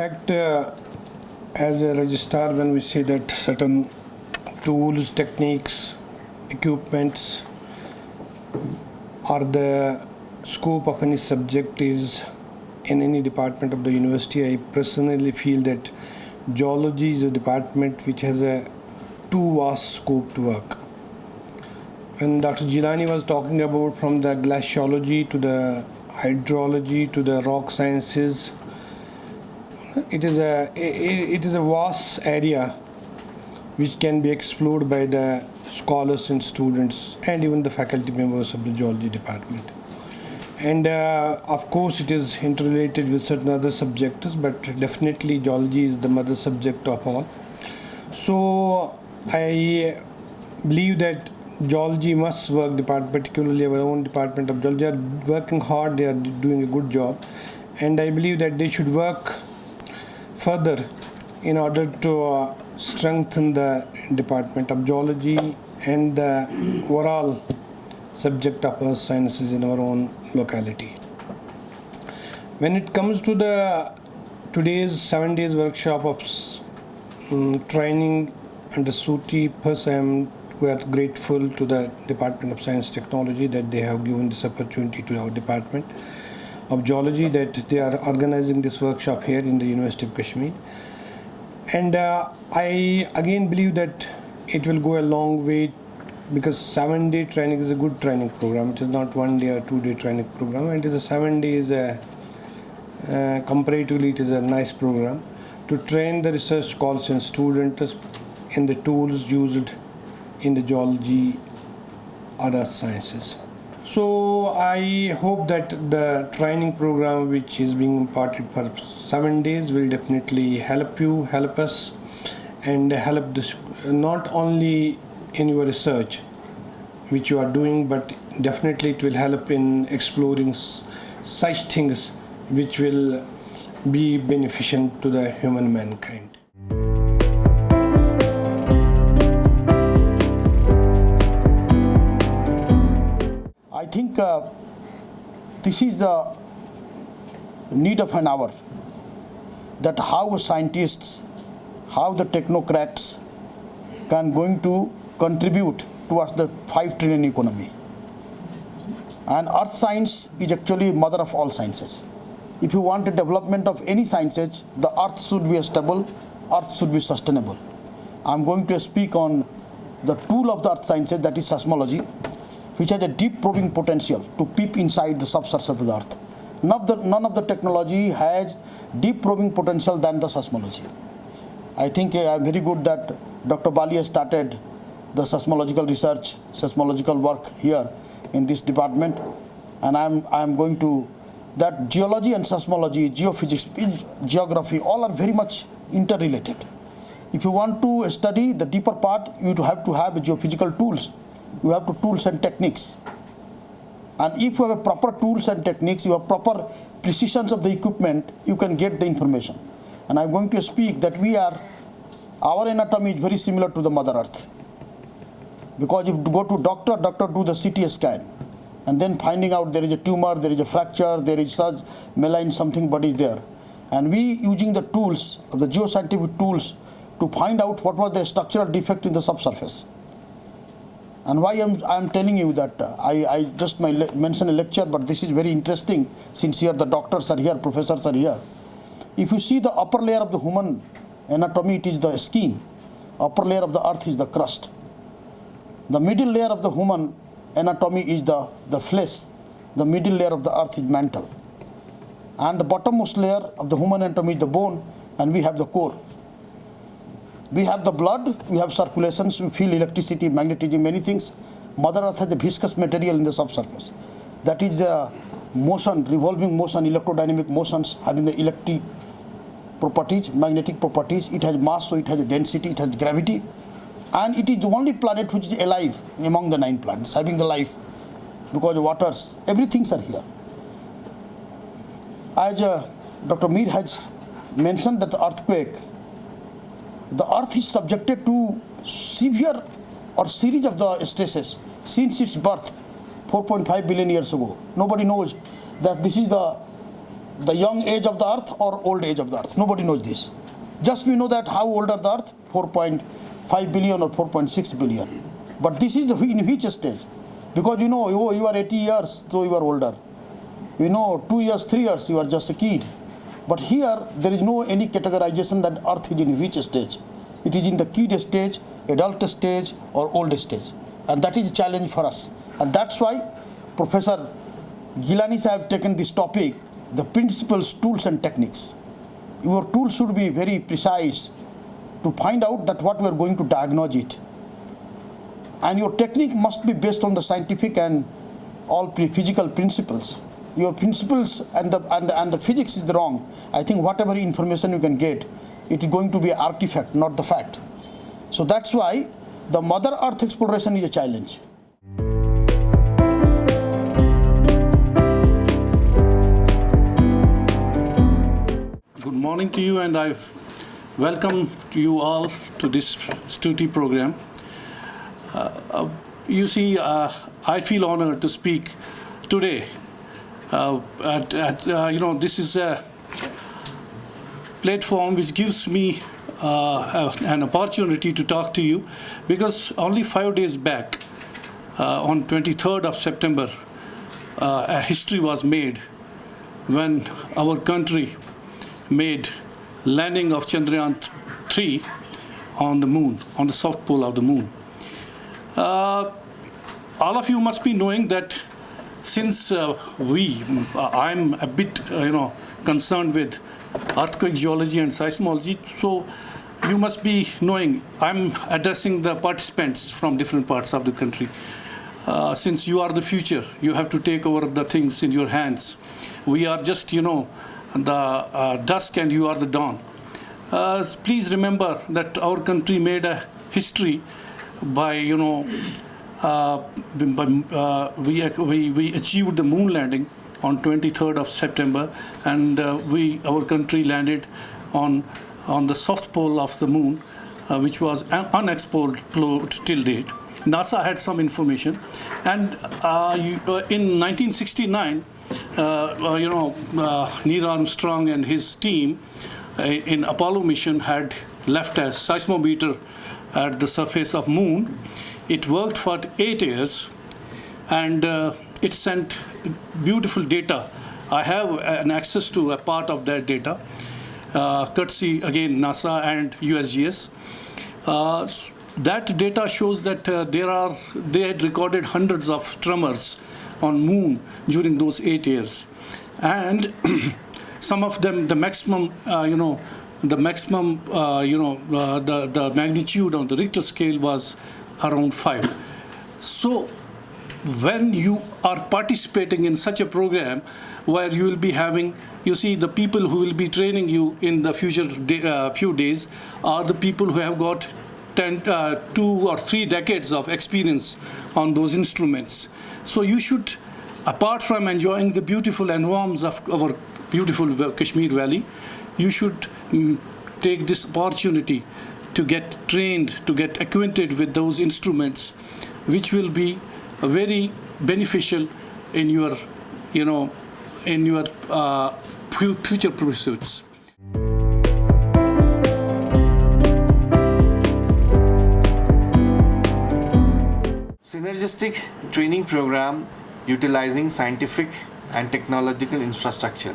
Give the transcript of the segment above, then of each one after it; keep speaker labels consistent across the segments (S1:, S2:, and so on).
S1: fact, as a registrar, when we say that certain tools, techniques, equipments are the scope of any subject is in any department of the university, I personally feel that geology is a department which has a too vast scope to work. When Dr. Jilani was talking about from the glaciology to the hydrology to the rock sciences, it is a vast area which can be explored by the scholars and students and even the faculty members of the geology department. And of course it is interrelated with certain other subjects, but definitely geology is the mother subject of all. So I believe that geology must work department, particularly our own department of geology, are working hard, they are doing a good job, and I believe that they should work further in order to strengthen the department of geology and the overall subject of earth sciences in our own locality. When it comes to the today's 7 days workshop of training under SUTI, we are grateful to the Department of Science Technology that they have given this opportunity to our Department of Geology, that they are organizing this workshop here in the University of Kashmir. And I again believe that it will go a long way, because 7-day training is a good training program. It is not 1 day or 2 day training program. It is a 7 days, comparatively it is a nice program to train the research scholars and students in the tools used in the geology or earth sciences. So I hope that the training program which is being imparted for 7 days will definitely help you, help us, and help this not only in your research which you are doing, but definitely it will help in exploring such things which will be beneficial to the human mankind.
S2: I think this is the need of an hour, that how scientists, how the technocrats can going to contribute towards the 5 trillion economy. And earth science is actually mother of all sciences. If you want the development of any sciences, the earth should be stable, earth should be sustainable. I'm going to speak on the tool of the earth sciences, that is seismology, which has a deep probing potential to peep inside the subsurface of the earth. None of the technology has deep probing potential than the seismology. I think I'm very good that Dr. Bali has started the seismological research, seismological work here in this department, and I'm going to, that geology and seismology, geophysics, geography, all are very much interrelated. If you want to study the deeper part, you have to have geophysical tools. You have to tools and techniques. And if you have a proper tools and techniques, you have proper precisions of the equipment, you can get the information. And I'm going to speak that our anatomy is very similar to the Mother Earth. Because if you go to doctor do the CT scan, and then finding out there is a tumor, there is a fracture, there is such malign something body there. And we using the tools, the geoscientific tools, to find out what was the structural defect in the subsurface. And why I'm telling you that, I just mention a lecture, but this is very interesting since here the doctors are here, professors are here. If you see the upper layer of the human anatomy, it is the skin. Upper layer of the earth is the crust. The middle layer of the human anatomy is the flesh. The middle layer of the earth is mantle. And the bottommost layer of the human anatomy is the bone, and we have the core. We have the blood, we have circulations, we feel electricity, magnetism, many things. Mother Earth has a viscous material in the subsurface. That is the motion, revolving motion, electrodynamic motions having the electric properties, magnetic properties. It has mass, so it has a density, it has gravity. And it is the only planet which is alive among the 9 planets, having the life, because the waters, everything are here. As Dr. Mir has mentioned that the earthquake, the earth is subjected to severe or series of the stresses since its birth 4.5 billion years ago. Nobody knows that this is the the young age of the earth or old age of the earth. Nobody knows this. Just we know that how old are the earth, 4.5 billion or 4.6 billion. But this is in which stage? Because you know, you are 80 years, so you are older. You know, 2 years, 3 years, you are just a kid. But here, there is no any categorization that earth is in which stage. It is in the kid stage, adult stage, or old stage. And that is a challenge for us. And that's why Professor Gilani have taken this topic, the principles, tools and techniques. Your tools should be very precise to find out that what we are going to diagnose it. And your technique must be based on the scientific and all physical principles. Your principles and the physics is wrong. I think whatever information you can get, it is going to be an artifact, not the fact. So that's why the Mother Earth exploration is a challenge.
S3: Good morning to you, and I welcome you all to this STUTI program. You see, I feel honored to speak today. This is a platform which gives me an opportunity to talk to you, because only 5 days back, on 23rd of September, a history was made when our country made landing of Chandrayaan-3 on the moon, on the south pole of the moon. All of you must be knowing that since I'm a bit, concerned with earthquake geology and seismology, so you must be knowing I'm addressing the participants from different parts of the country. Since you are the future, you have to take over the things in your hands. We are just, the dusk and you are the dawn. Please remember that our country made a history by, we achieved the moon landing on 23rd of September, and our country landed on the south pole of the moon, which was unexplored till date. NASA had some information, and in 1969, Neil Armstrong and his team in Apollo mission had left a seismometer at the surface of moon. It worked for 8 years, and it sent beautiful data. I have an access to a part of that data, courtesy again NASA and USGS. That data shows that they had recorded hundreds of tremors on moon during those 8 years, and some of them, the maximum, the magnitude on the Richter scale was around 5. So when you are participating in such a program where you will be having, you see, the people who will be training you in the future few days are the people who have got 2 or 3 decades of experience on those instruments. So you should, apart from enjoying the beautiful environs of our beautiful Kashmir Valley, you should take this opportunity to get trained, to get acquainted with those instruments, which will be very beneficial in your, future pursuits.
S4: Synergistic training program utilizing scientific and technological infrastructure.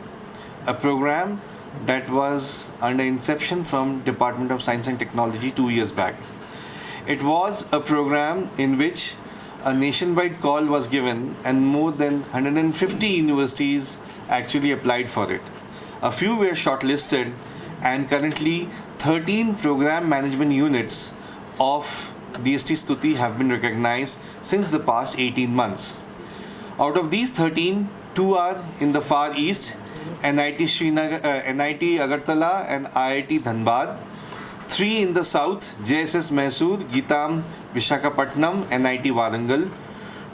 S4: A program that was under inception from Department of Science and Technology 2 years back. It was a program in which a nationwide call was given and more than 150 universities actually applied for it. A few were shortlisted, and currently 13 program management units of DST Stuti have been recognized since the past 18 months. Out of these 13, 2 are in the Far East, NIT Agartala and IIT Dhanbad. 3 in the South, JSS Mysore, Geetam Vishakhapatnam, NIT Warangal.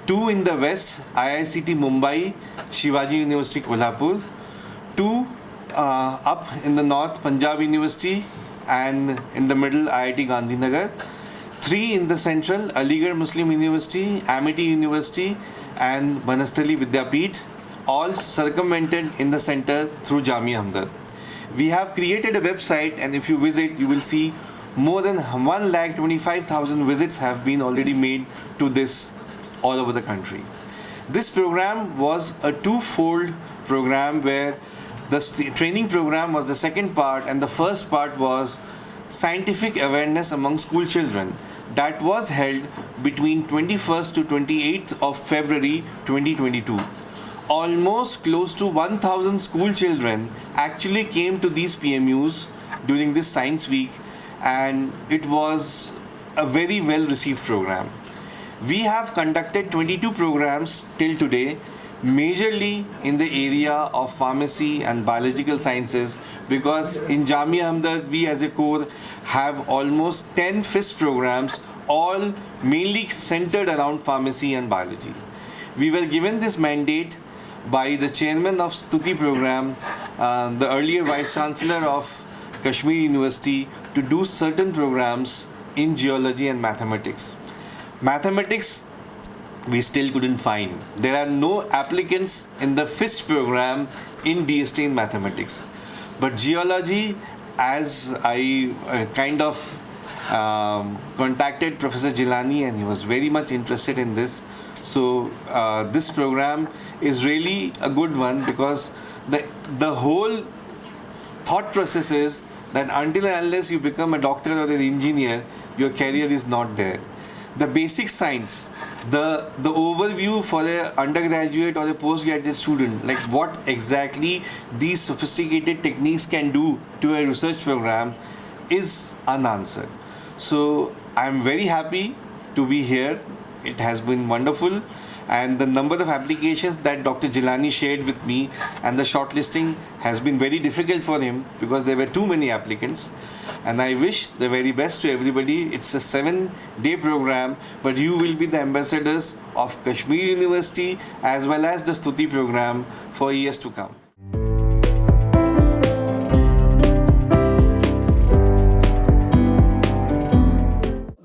S4: 2 in the West, IICT Mumbai, Shivaji University Kolhapur. 2 up in the North, Punjab University, and in the middle, IIT Gandhinagar. 3 in the Central, Aligarh Muslim University, Amity University, and Banasthali Vidyapeeth. all circumvented in the center through Jamia Hamdard. We have created a website, and if you visit, you will see more than 1,25,000 visits have been already made to this all over the country. This program was a twofold program where the training program was the second part, and the first part was scientific awareness among school children. That was held between 21st to 28th of February 2022. Almost close to 1,000 school children actually came to these PMUs during this Science Week, and it was a very well received program. We have conducted 22 programs till today, majorly in the area of pharmacy and biological sciences, because in Jamia Hamdard we as a core have almost 10 FIST programs, all mainly centered around pharmacy and biology. We were given this mandate by the chairman of Stuti program, the earlier vice chancellor of Kashmir University, to do certain programs in geology and mathematics. Mathematics we still couldn't find. There are no applicants in the FIST program in DST in mathematics. But geology, as I contacted Professor Jilani, and he was very much interested in this. So this program is really a good one, because the whole thought process is that until and unless you become a doctor or an engineer, your career is not there. The basic science, the overview for an undergraduate or a postgraduate student, like what exactly these sophisticated techniques can do to a research program, is unanswered. So I'm very happy to be here. It has been wonderful, and the number of applications that Dr. Jilani shared with me, and the shortlisting has been very difficult for him because there were too many applicants. And I wish the very best to everybody. It's a 7-day program, but you will be the ambassadors of Kashmir University as well as the Stuti program for years to come.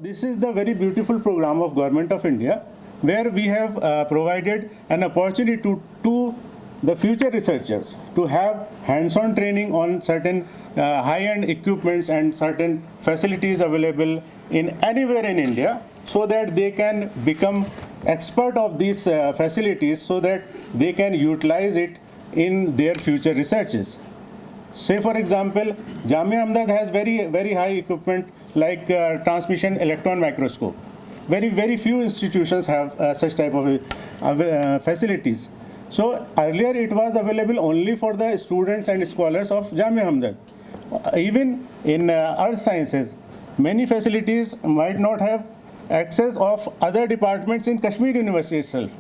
S2: This is the very beautiful program of Government of India, where we have provided an opportunity to the future researchers to have hands-on training on certain high-end equipments and certain facilities available in anywhere in India, so that they can become expert of these facilities, so that they can utilize it in their future researches. Say for example, Jamia Hamdard has very high equipment like transmission electron microscope. Very few institutions have such type of facilities. So earlier it was available only for the students and scholars of Jamia Hamdard. Even in earth sciences, many facilities might not have access of other departments in Kashmir University itself.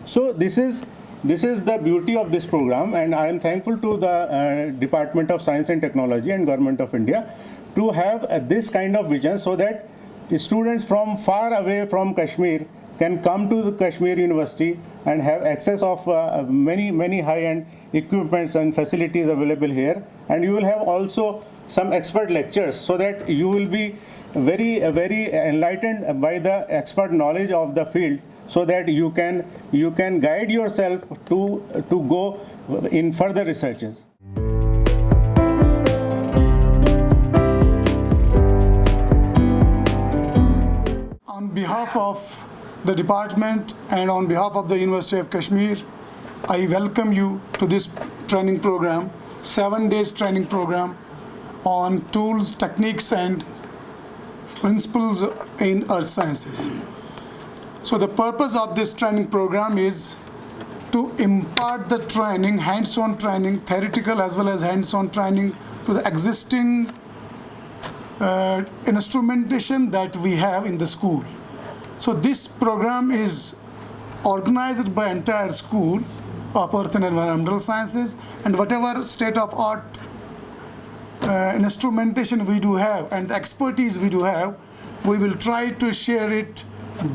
S2: So this is the beauty of this program, and I am thankful to the Department of Science and Technology and Government of India to have this kind of vision, so that students from far away from Kashmir can come to the Kashmir University and have access of many high-end equipments and facilities available here. And you will have also some expert lectures, so that you will be very enlightened by the expert knowledge of the field, so that you can guide yourself to go in further researches.
S5: On behalf of the department and on behalf of the University of Kashmir, I welcome you to this training program, 7 days training program on tools, techniques and principles in earth sciences. So the purpose of this training program is to impart the training, hands-on training, theoretical as well as hands-on training, to the existing instrumentation that we have in the school. So this program is organized by entire school of Earth and Environmental Sciences, and whatever state-of-art instrumentation we do have and the expertise we do have, we will try to share it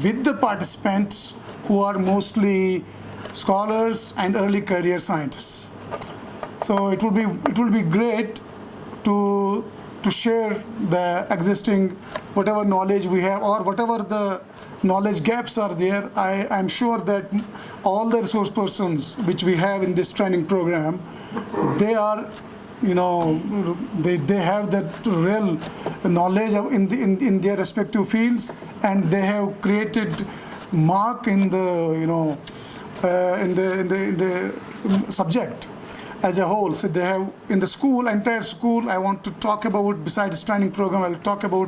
S5: with the participants who are mostly scholars and early career scientists. So it will be great to share the existing whatever knowledge we have, or whatever the knowledge gaps are there. I'm sure that all the resource persons which we have in this training program, they are, they have that real knowledge in their respective fields, and they have created mark in the in the subject as a whole. So they have in the school, entire school. I want to talk about, besides training program, I'll talk about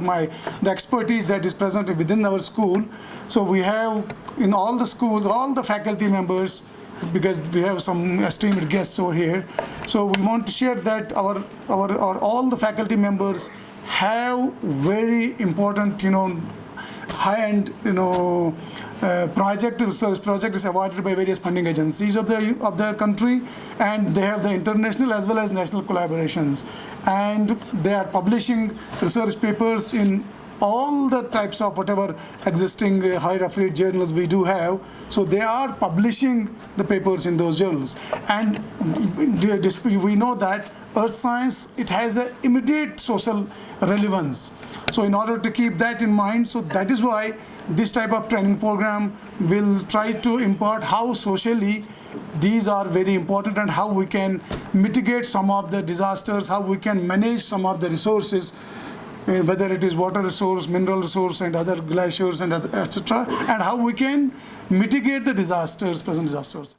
S5: the expertise that is present within our school. So we have in all the schools, all the faculty members, because we have some esteemed guests over here. So we want to share that our all the faculty members have very important, high-end, research project is awarded by various funding agencies of the country, and they have the international as well as national collaborations, and they are publishing research papers in all the types of whatever existing higher affiliate journals we do have. So they are publishing the papers in those journals, and we know that earth science, it has an immediate social relevance. So in order to keep that in mind, so that is why this type of training program will try to impart how socially these are very important, and how we can mitigate some of the disasters, how we can manage some of the resources, whether it is water resource, mineral resource, and other glaciers and etc., and how we can mitigate the disasters, present disasters.